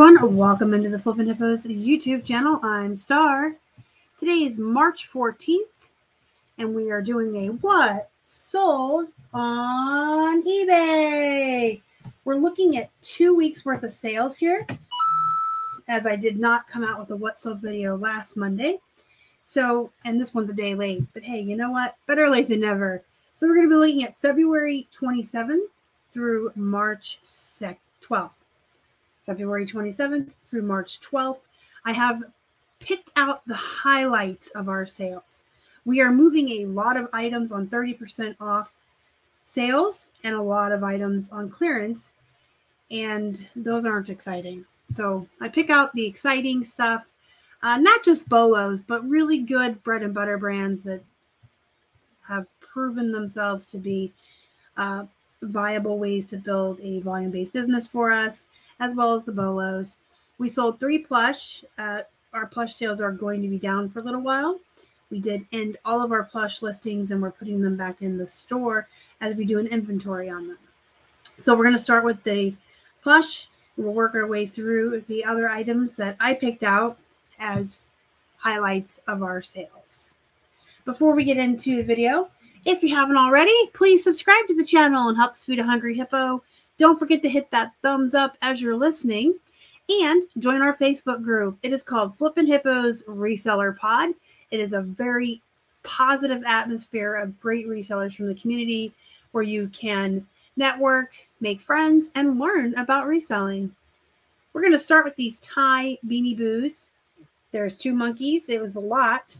everyone, welcome into the Flippin' Hippos YouTube channel. I'm Star. Today is March 14th, and we are doing a what sold on eBay. We're looking at 2 weeks worth of sales here, as I did not come out with a what sold video last Monday. So, and this one's a day late, but hey, you know what? Better late than never. So we're going to be looking at February 27th through March 12th. February 27th through March 12th. I have picked out the highlights of our sales. We are moving a lot of items on 30% off sales and a lot of items on clearance, and those aren't exciting. So I pick out the exciting stuff, not just bolos, but really good bread and butter brands that have proven themselves to be viable ways to build a volume-based business for us, as well as the bolos. We sold 3 plush. Our plush sales are going to be down for a little while. We did end all of our plush listings, and we're putting them back in the store as we do an inventory on them. So we're going to start with the plush. We'll work our way through the other items that I picked out as highlights of our sales. Before we get into the video, if you haven't already, please subscribe to the channel and help us feed a hungry hippo. Don't forget to hit that thumbs up as you're listening and join our Facebook group. It is called Flippin' Hippos Reseller Pod. It is a very positive atmosphere of great resellers from the community where you can network, make friends, and learn about reselling. We're going to start with these Thai Beanie Boos. There's 2 monkeys. It was a lot.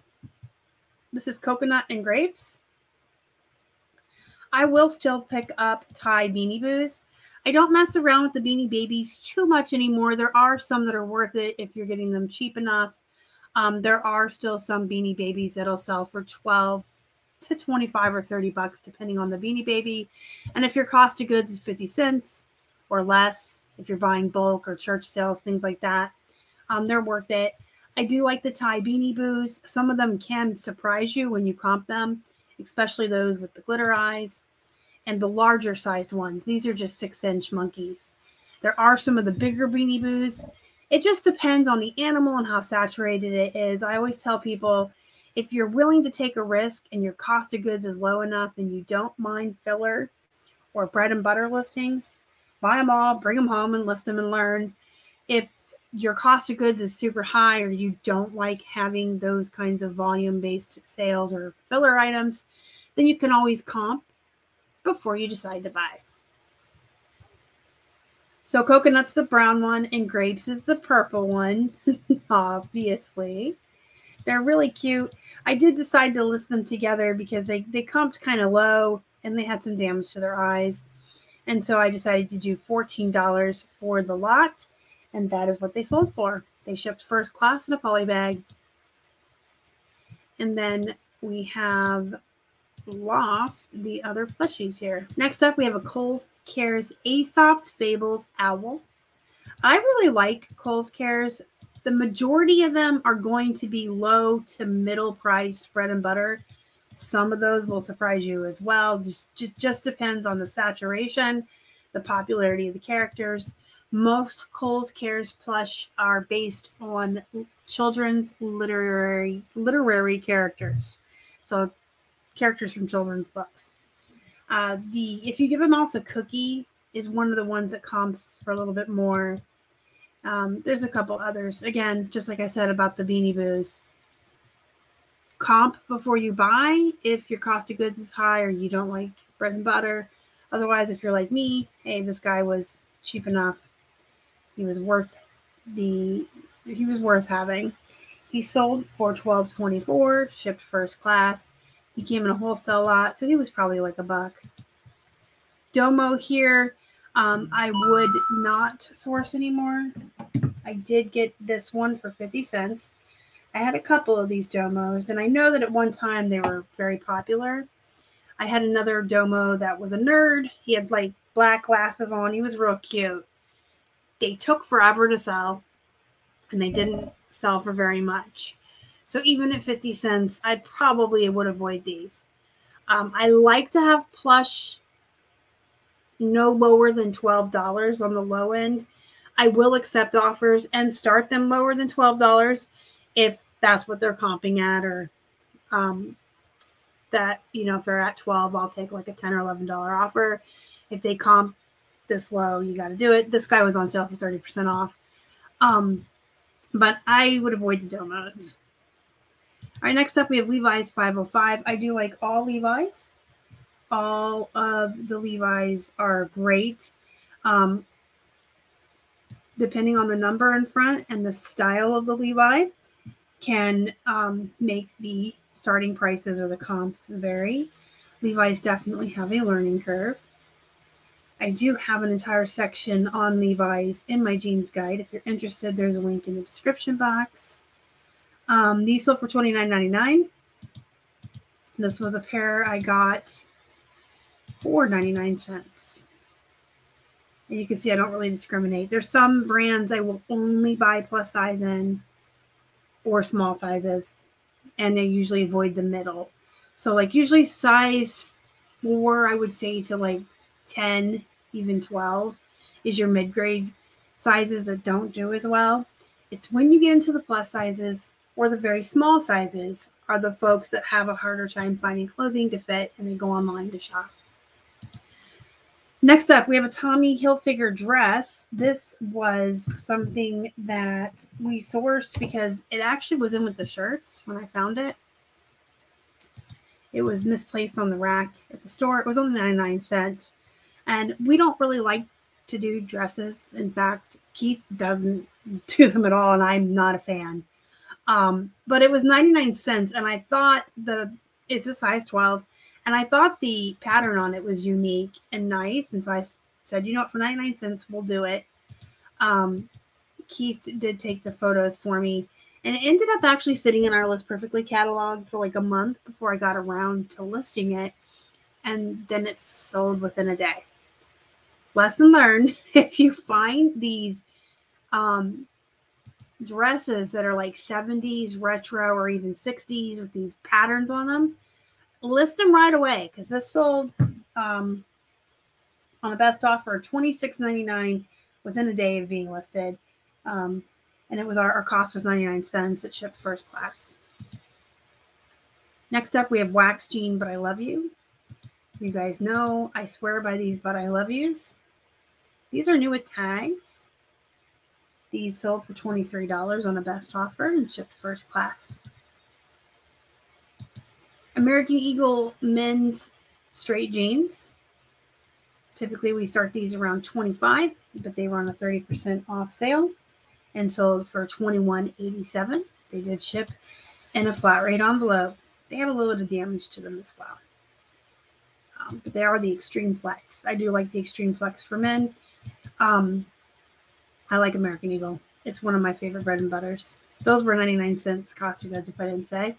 This is coconut and grapes. I will still pick up Thai Beanie Boos. I don't mess around with the Beanie Babies too much anymore. There are some that are worth it if you're getting them cheap enough. There are still some Beanie Babies that'll sell for 12 to 25 or 30 bucks, depending on the Beanie Baby. And if your cost of goods is 50 cents or less, if you're buying bulk or church sales, things like that, they're worth it. I do like the Thai Beanie Boos. Some of them can surprise you when you comp them, especially those with the glitter eyes. And the larger sized ones. These are just 6-inch monkeys. There are some of the bigger Beanie Boos. It just depends on the animal and how saturated it is. I always tell people, if you're willing to take a risk and your cost of goods is low enough and you don't mind filler or bread and butter listings, buy them all, bring them home and list them and learn. If your cost of goods is super high or you don't like having those kinds of volume-based sales or filler items, then you can always comp before you decide to buy. So coconut's the brown one and grapes is the purple one, obviously. They're really cute. I did decide to list them together because they comped kind of low and they had some damage to their eyes. And so I decided to do $14 for the lot, and that is what they sold for. They shipped first class in a poly bag. And then we have lost the other plushies here. Next up, we have a Kohl's Cares Aesop's Fables Owl. I really like Kohl's Cares. The majority of them are going to be low to middle priced bread and butter. Some of those will surprise you as well. Just depends on the saturation, the popularity of the characters. Most Kohl's Cares plush are based on children's literary characters. So characters from children's books. If you give a mouse a cookie is one of the ones that comps for a little bit more. There's a couple others. Again, just like I said about the Beanie Boos. Comp before you buy if your cost of goods is high or you don't like bread and butter. Otherwise, if you're like me, hey, this guy was cheap enough. He was worth having. He sold for $12.24, shipped first class. He came in a wholesale lot, so he was probably like $1. Domo here, I would not source anymore. I did get this one for 50 cents. I had a couple of these Domos, and I know that at one time they were very popular. I had another Domo that was a nerd. He had like black glasses on. He was real cute. They took forever to sell, and they didn't sell for very much. So even at 50 cents, I probably would avoid these. I like to have plush no lower than $12 on the low end. I will accept offers and start them lower than $12 if that's what they're comping at, or that, you know, if they're at 12, I'll take like a $10 or $11 offer. If they comp this low, you got to do it. This guy was on sale for 30% off. But I would avoid the Domos. All right, next up we have Levi's 505. I do like all Levi's. All of the Levi's are great. Depending on the number in front and the style of the Levi can make the starting prices or the comps vary. Levi's definitely have a learning curve. I do have an entire section on Levi's in my jeans guide. If you're interested, there's a link in the description box. These sold for $29.99. This was a pair I got for 99 cents. And you can see I don't really discriminate. There's some brands I will only buy plus size in or small sizes, and I usually avoid the middle. So like usually size 4, I would say, to like 10, even 12 is your mid-grade sizes that don't do as well. It's when you get into the plus sizes or the very small sizes are the folks that have a harder time finding clothing to fit, and they go online to shop. Next up, we have a Tommy Hilfiger dress. This was something that we sourced because it actually was in with the shirts when I found it. It was misplaced on the rack at the store. It was only 99 cents. And we don't really like to do dresses. In fact, Keith doesn't do them at all, and I'm not a fan. But it was 99 cents, and I thought it's a size 12. And I thought the pattern on it was unique and nice. And so I said, you know what, for 99 cents, we'll do it. Keith did take the photos for me. And it ended up actually sitting in our List Perfectly catalog for like a month before I got around to listing it. And then it sold within a day. Lesson learned, if you find these dresses that are like 70s retro or even 60s with these patterns on them, list them right away, because this sold on a best offer $26.99 within a day of being listed. And it was our cost was 99 cents. It shipped first class. Next up, we have Wax Jean, But I Love You. You guys know I swear by these But I Love Yous. These are new with tags. These sold for $23 on a best offer and shipped first class. American Eagle men's straight jeans. Typically, we start these around $25, but they were on a 30% off sale and sold for $21.87. They did ship in a flat rate envelope. They had a little bit of damage to them as well. But they are the Extreme Flex. I do like the Extreme Flex for men. I like American Eagle. It's one of my favorite bread and butters. Those were 99 cents cost of goods, if I didn't say.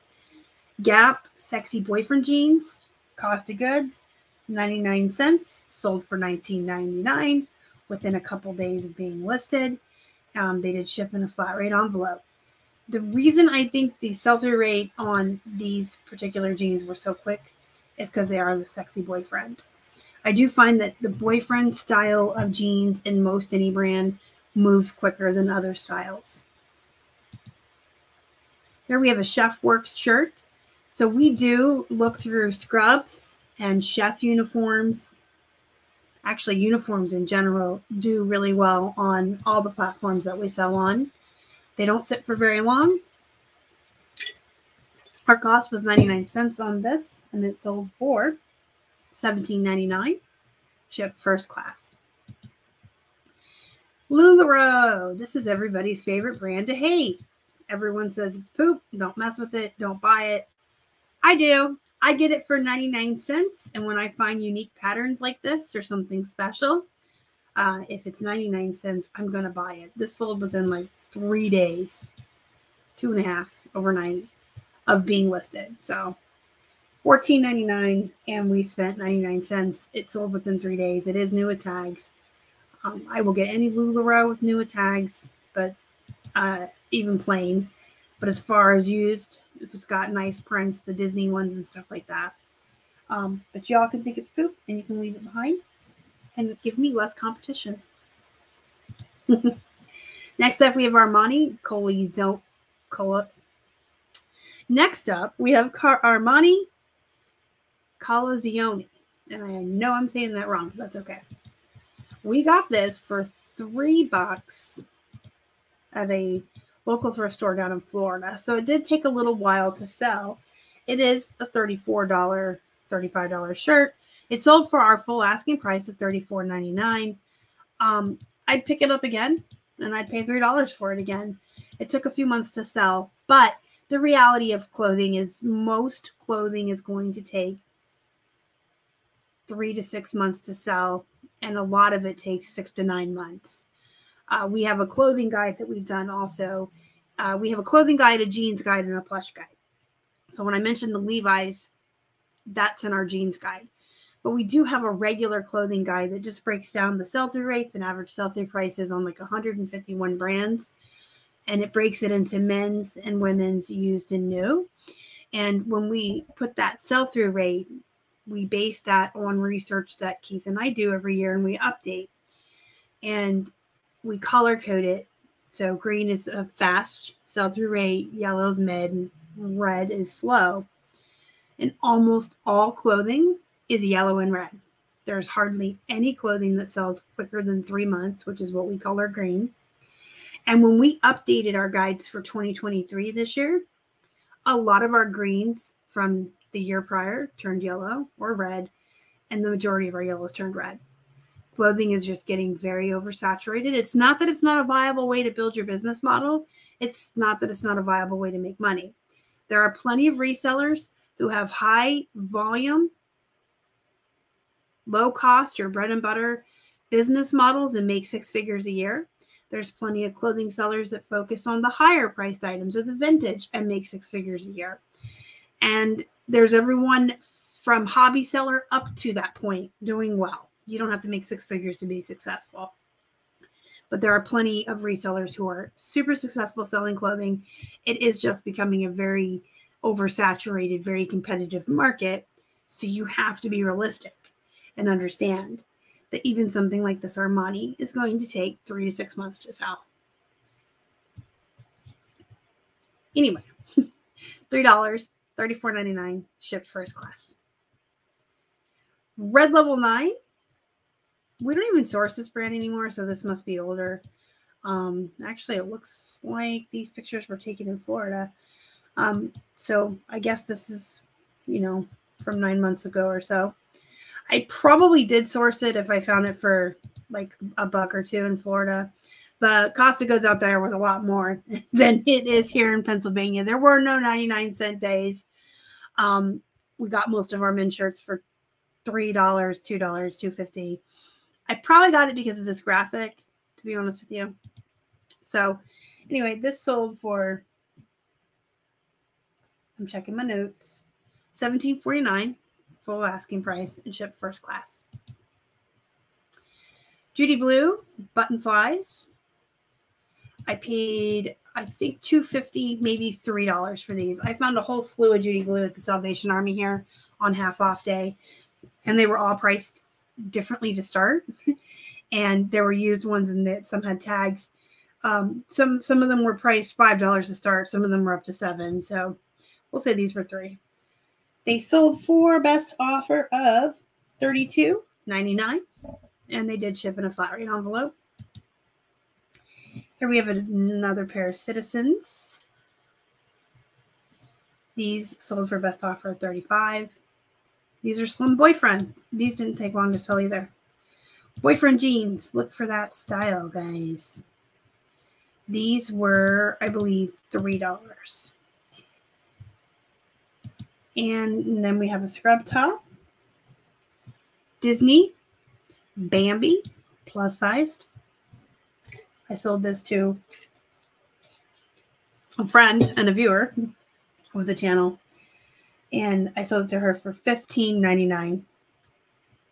Gap Sexy Boyfriend Jeans, cost of goods, 99 cents, sold for $19.99 within a couple days of being listed. They did ship in a flat rate envelope. The reason I think the sell-through rate on these particular jeans were so quick is because they are the Sexy Boyfriend. I do find that the boyfriend style of jeans in most any brand moves quicker than other styles. Here we have a Chef Works shirt. So we do look through scrubs and chef uniforms. Actually, uniforms in general do really well on all the platforms that we sell on. They don't sit for very long. Our cost was 99 cents on this, and it sold for $17.99. Shipped first class. LuLaRoe. This is everybody's favorite brand to hate. Everyone says it's poop. Don't mess with it. Don't buy it. I do. I get it for 99 cents. And when I find unique patterns like this or something special, if it's 99 cents, I'm going to buy it. This sold within like 3 days, 2.5 overnight of being listed. So $14.99, and we spent 99 cents. It sold within 3 days. It is new with tags. I will get any LuLaRoe with new with tags, but even plain. But as far as used, if it's got nice prints, the Disney ones and stuff like that. But y'all can think it's poop, and you can leave it behind and give me less competition. Next up, we have Armani Cola. Next up, we have Armani Colazione. And I know I'm saying that wrong, but that's okay. We got this for $3 at a local thrift store down in Florida. So it did take a little while to sell. It is a $34, $35 shirt. It sold for our full asking price of $34.99. I'd pick it up again and I'd pay $3 for it again. It took a few months to sell, but the reality of clothing is most clothing is going to take 3 to 6 months to sell, and a lot of it takes 6 to 9 months. We have a clothing guide that we've done also. We have a clothing guide, a jeans guide, and a plush guide. So when I mentioned the Levi's, that's in our jeans guide. But we do have a regular clothing guide that just breaks down the sell-through rates and average sell-through prices on like 151 brands. And it breaks it into men's and women's, used and new. And when we put that sell-through rate, we base that on research that Keith and I do every year, and we update. And we color code it. So green is a fast sell-through rate, yellow is mid, and red is slow. And almost all clothing is yellow and red. There's hardly any clothing that sells quicker than 3 months, which is what we color green. And when we updated our guides for 2023 this year, a lot of our greens from the year prior turned yellow or red, and the majority of our yellows turned red. Clothing is just getting very oversaturated. It's not that it's not a viable way to build your business model. It's not that it's not a viable way to make money. There are plenty of resellers who have high volume, low cost, your bread and butter business models and make 6 figures a year. There's plenty of clothing sellers that focus on the higher priced items or the vintage and make 6 figures a year. And there's everyone from hobby seller up to that point doing well. You don't have to make 6 figures to be successful. But there are plenty of resellers who are super successful selling clothing. It is just becoming a very oversaturated, very competitive market. So you have to be realistic and understand that even something like this Armani is going to take 3 to 6 months to sell. Anyway, $3, $34.99, shipped first class. Red Level 9. We don't even source this brand anymore, so this must be older. Actually, it looks like these pictures were taken in Florida. So I guess this is, from 9 months ago or so. I probably did source it if I found it for like $1 or $2 in Florida. The cost of goods out there was a lot more than it is here in Pennsylvania. There were no 99-cent days. We got most of our men's shirts for $3, $2, $2.50. I probably got it because of this graphic, to be honest with you. So anyway, this sold for, I'm checking my notes, $17.49, full asking price, and shipped first class. Judy Blue, button flies. I paid, I think, $2.50, maybe $3 for these. I found a whole slew of Judy Blue at the Salvation Army here on half off day, and they were all priced differently to start. And there were used ones, and that some had tags. Some of them were priced $5 to start. Some of them were up to $7. So we'll say these were $3. They sold for best offer of $32.99, and they did ship in a flat rate envelope. Here we have another pair of Citizens. These sold for best offer of $35. These are Slim Boyfriend. These didn't take long to sell either. Boyfriend jeans. Look for that style, guys. These were, I believe, $3. And then we have a scrub top. Disney. Bambi. Plus sized. I sold this to a friend and a viewer of the channel. And I sold it to her for $15.99.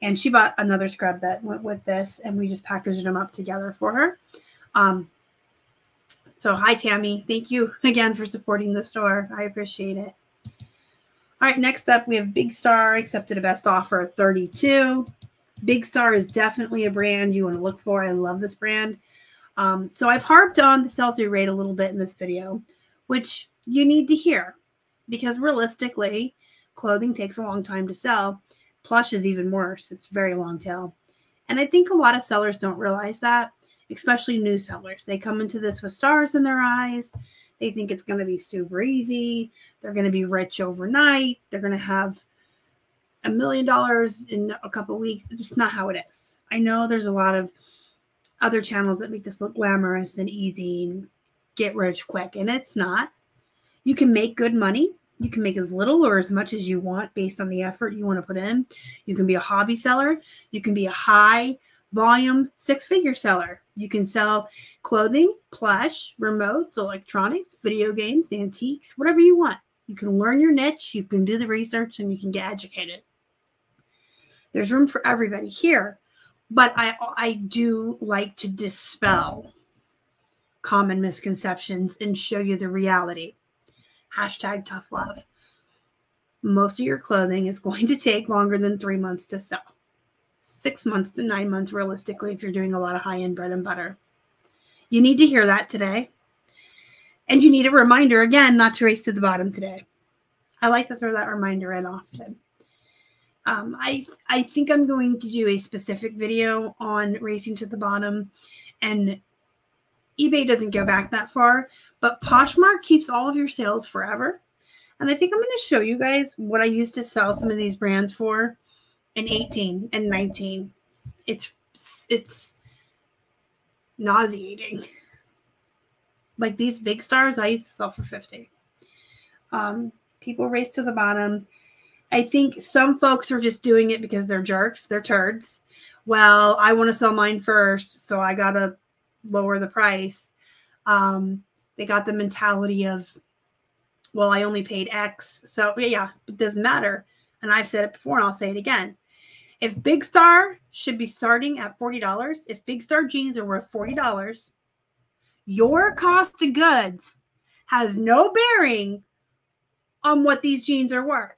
And she bought another scrub that went with this, and we just packaged them up together for her. So hi, Tammy. Thank you again for supporting the store. I appreciate it. All right, next up, we have Big Star, accepted a best offer of $32. Big Star is definitely a brand you want to look for. I love this brand. So I've harped on the sell-through rate a little bit in this video, which you need to hear because realistically, clothing takes a long time to sell. Plush is even worse. It's very long tail. And I think a lot of sellers don't realize that, especially new sellers. They come into this with stars in their eyes. They think it's going to be super easy. They're going to be rich overnight. They're going to have $1 million in a couple of weeks. It's not how it is. I know there's a lot of other channels that make this look glamorous and easy and get rich quick, and it's not. You can make good money. You can make as little or as much as you want based on the effort you want to put in. You can be a hobby seller. You can be a high volume 6-figure seller. You can sell clothing, plush, remotes, electronics, video games, antiques, whatever you want. You can learn your niche. You can do the research and you can get educated. There's room for everybody here. But I do like to dispel common misconceptions and show you the reality. Hashtag tough love. Most of your clothing is going to take longer than 3 months to sell. 6 months to 9 months realistically if you're doing a lot of high-end bread and butter. You need to hear that today. And you need a reminder, again, not to race to the bottom today. I like to throw that reminder in often. I think I'm going to do a specific video on racing to the bottom, and eBay doesn't go back that far, but Poshmark keeps all of your sales forever. And I think I'm going to show you guys what I used to sell some of these brands for in 18 and 19. It's nauseating. Like these big stars, I used to sell for 50. People race to the bottom. I think some folks are just doing it because they're jerks. They're turds. Well, I want to sell mine first, so I got to lower the price. They got the mentality of, well, I only paid X. So, yeah, it doesn't matter. And I've said it before, and I'll say it again. If Big Star should be starting at $40, if Big Star jeans are worth $40, your cost of goods has no bearing on what these jeans are worth.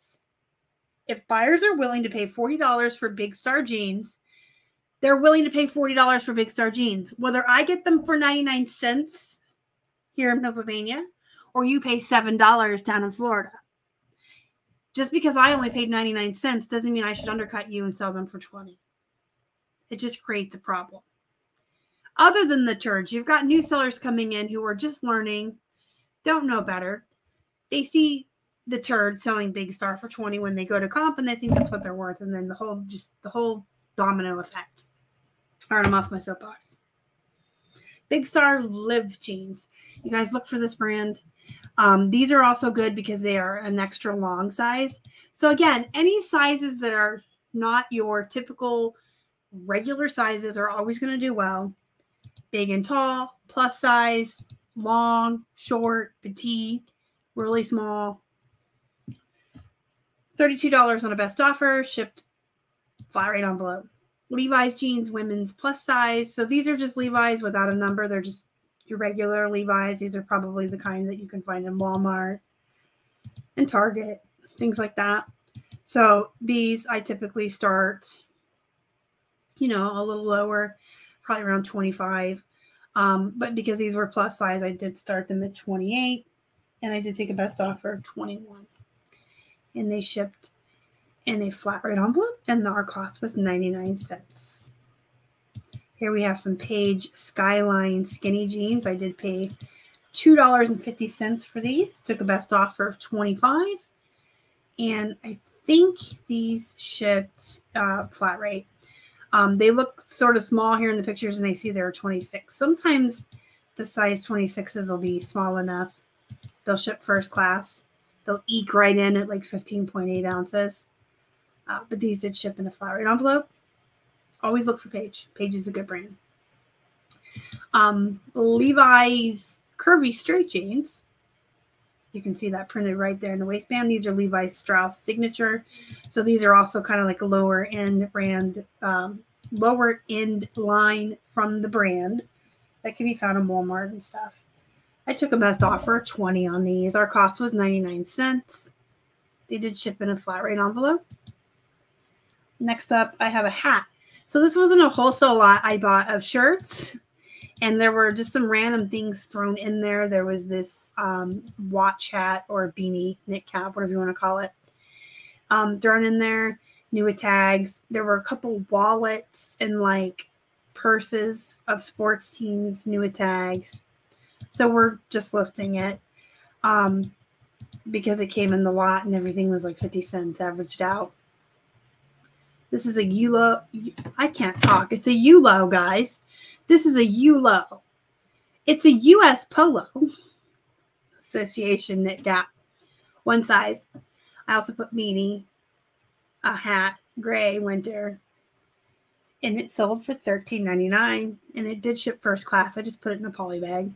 If buyers are willing to pay $40 for Big Star jeans, they're willing to pay $40 for Big Star jeans. Whether I get them for 99 cents here in Pennsylvania or you pay $7 down in Florida. Just because I only paid 99 cents doesn't mean I should undercut you and sell them for 20. It just creates a problem. Other than the turds, you've got new sellers coming in who are just learning, don't know better. They see the turd selling Big Star for 20 when they go to comp and they think that's what they're worth. And then the whole domino effect. All right, I'm off my soapbox. Big Star Live jeans. You guys look for this brand. These are also good because they are an extra long size. So again, any sizes that are not your typical regular sizes are always going to do well. Big and tall, plus size, long, short, petite, really small. $32 on a best offer, shipped flat rate envelope. Levi's jeans, women's plus size. So these are just Levi's without a number. They're just your regular Levi's. These are probably the kind that you can find in Walmart and Target, things like that. So these I typically start, a little lower, probably around 25. But because these were plus size, I did start them at 28. And I did take a best offer of 21. And they shipped in a flat rate envelope, and our cost was 99 cents. Here we have some Page Skyline skinny jeans. I did pay $2.50 for these. Took a best offer of 25. And I think these shipped flat rate. They look sort of small here in the pictures, and I see they're 26. Sometimes the size 26s will be small enough. They'll ship first class. They'll eke right in at like 15.8 ounces. But these did ship in a flat rate envelope. Always look for Page. Page is a good brand. Levi's curvy straight jeans. You can see that printed right there in the waistband. These are Levi Strauss Signature. So these are also kind of like a lower end brand, lower end line from the brand that can be found in Walmart and stuff. I took a best offer, 20 on these. Our cost was 99 cents. They did ship in a flat rate envelope. Next up, I have a hat. So this wasn't a wholesale lot I bought of shirts And there were just some random things thrown in there. There was this watch hat or beanie, knit cap, whatever you want to call it, thrown in there. New tags. There were a couple wallets and like purses of sports teams, new tags. So we're just listing it because it came in the lot and everything was like 50 cents averaged out. This is a ULO. I can't talk. It's a ULO, guys. This is a ULO. It's a U.S. Polo Association knit cap. One size. I also put beanie, a hat, gray, winter. And it sold for $13.99. And it did ship first class. I just put it in a poly bag.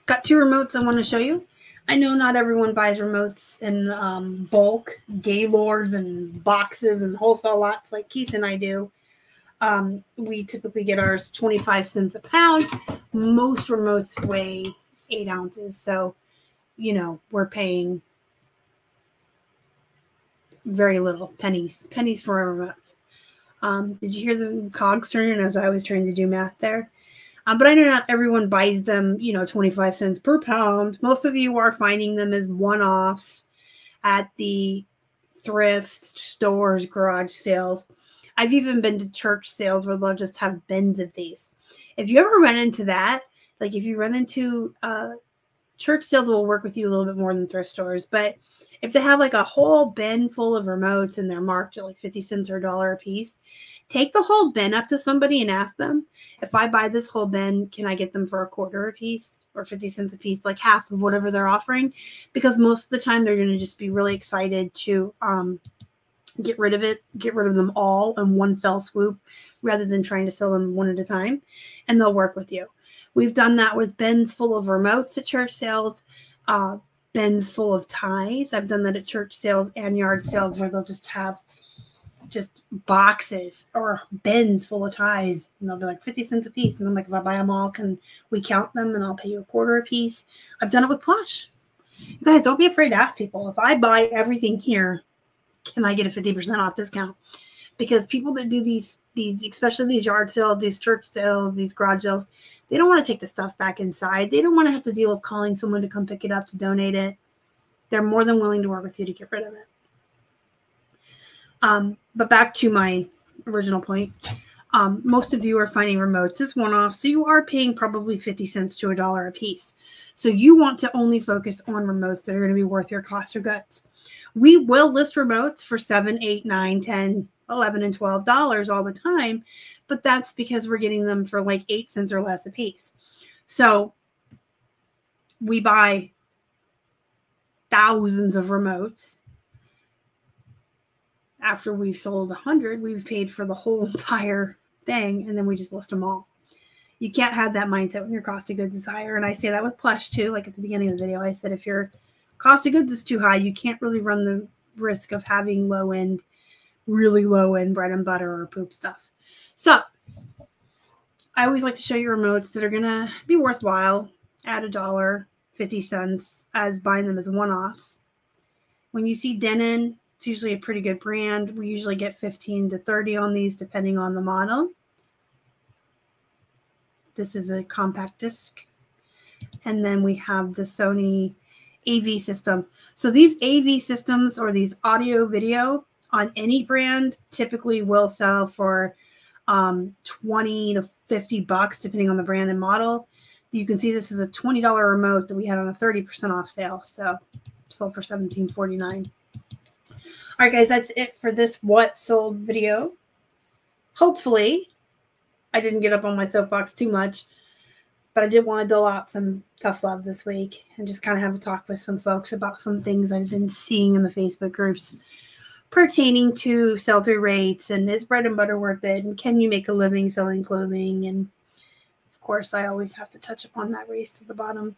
Got 2 remotes I want to show you. I know not everyone buys remotes in bulk, gaylords and boxes and wholesale lots like Keith and I do. We typically get ours 25 cents a pound. Most remotes weigh 8 ounces. So, you know, we're paying very little, pennies for our remotes. Did you hear the cogs turning as I was trying to do math there? But I know not everyone buys them, you know, 25 cents per pound. Most of you are finding them as one-offs at the thrift stores, garage sales. I've even been to church sales where they'll just have bins of these. If you ever run into that, like if you run into church sales will work with you a little bit more than thrift stores. But if they have like a whole bin full of remotes and they're marked at like 50 cents or $1 a piece, take the whole bin up to somebody and ask them, if I buy this whole bin, can I get them for $0.25 a piece or 50 cents a piece, like half of whatever they're offering? Because most of the time they're going to just be really excited to get rid of them all in one fell swoop rather than trying to sell them one at a time, and they'll work with you. We've done that with bins full of remotes at church sales, bins full of ties. I've done that at church sales and yard sales where they'll just have just boxes or bins full of ties, and they'll be like 50 cents a piece. And I'm like, if I buy them all, can we count them and I'll pay you $0.25 a piece? I've done it with Plush. You guys, don't be afraid to ask people. If I buy everything here, can I get a 50% off discount? Because people that do these, especially these yard sales, these church sales, these garage sales, they don't want to take the stuff back inside. They don't want to have to deal with calling someone to come pick it up to donate it. They're more than willing to work with you to get rid of it. But back to my original point, most of you are finding remotes as one-off, so you are paying probably 50 cents to $1 a piece. So you want to only focus on remotes that are going to be worth your cost of goods. We will list remotes for $7, $8, $9, $10, $11, and $12 all the time, but that's because we're getting them for like 8 cents or less a piece. So we buy thousands of remotes. After we've sold 100, we've paid for the whole entire thing, and then we just list them all. You can't have that mindset when your cost of goods is higher. And I say that with Plush too. Like at the beginning of the video, I said, if your cost of goods is too high, you can't really run the risk of having low-end, really low-end bread and butter or poop stuff. So I always like to show you remotes that are going to be worthwhile at $1, 50 cents, as buying them as one-offs. When you see Denon, it's usually a pretty good brand. We usually get 15 to 30 on these depending on the model. This is a compact disc. And then we have the Sony AV system. So these AV systems or these audio video on any brand typically will sell for 20 to 50 bucks depending on the brand and model. You can see this is a $20 remote that we had on a 30% off sale. So sold for $17.49. All right, guys, that's it for this what sold video. Hopefully, I didn't get up on my soapbox too much, but I did want to dole out some tough love this week and just kind of have a talk with some folks about some things I've been seeing in the Facebook groups pertaining to sell-through rates and is bread and butter worth it, and can you make a living selling clothing? And of course, I always have to touch upon that race to the bottom.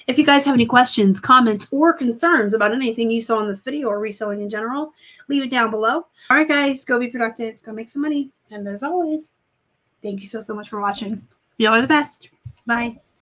If you guys have any questions, comments, or concerns about anything you saw in this video or reselling in general, leave it down below. All right, guys, go be productive. Go make some money. And as always, thank you so much for watching. Y'all are the best. Bye.